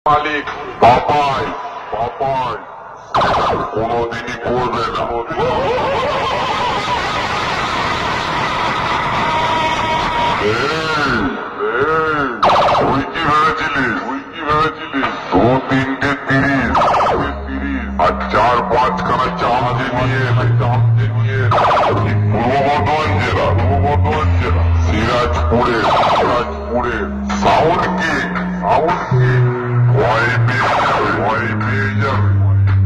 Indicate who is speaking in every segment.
Speaker 1: মালিক পাপাই পাপাই কোনদিনই করবে না। তুই কি ভেবেছিলি 2-3-30 আর 4-5খানা চাঁদে নিয়ে পূর্ব বর্ধমান জেলা সিরাজপুরে সাউন্ড কিং ভয় পেয়ে যাবে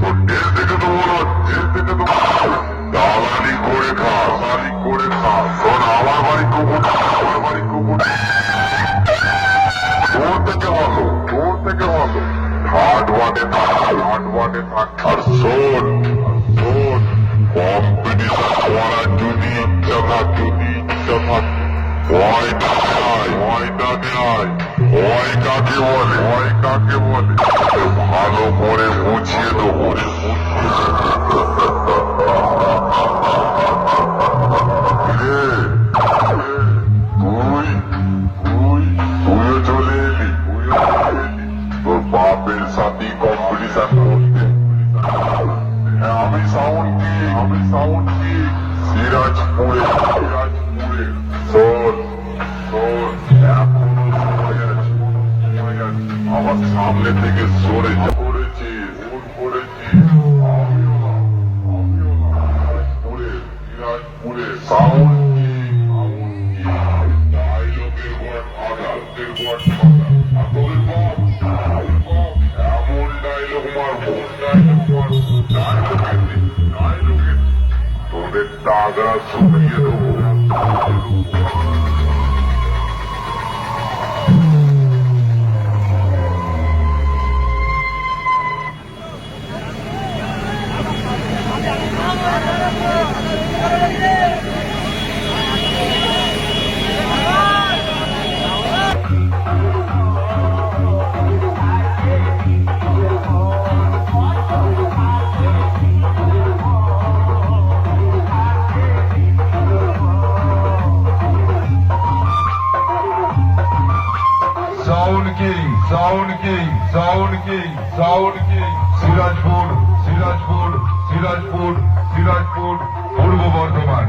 Speaker 1: তো ডেল থেকে তো মনে হচ্ছে দালালি করে খা শোন আমার বাড়ি কুকুর তোর থেকে ভালো হাট বাটে থাক আর শোন কম্পিটিশন করার যদি ইচ্ছা থাক ভয় কাকে বলে ভালো করে বুঝিয়ে দেবো। তুইও চলে এলি তোর বাপের সাথে কম্পিটিশন করতে। আমি সাউন্ড কি সিরাজপুরে শোন এখনো সময় আছে আমার সামনে থেকে সরে করেছি সিরাজপুরে সাউন্ড এমন ডায়লগ মারবো তোদের টাকা শুকিয়ে দেবো। Sound King, সিরাজপুর, পূর্ব বর্ধমান।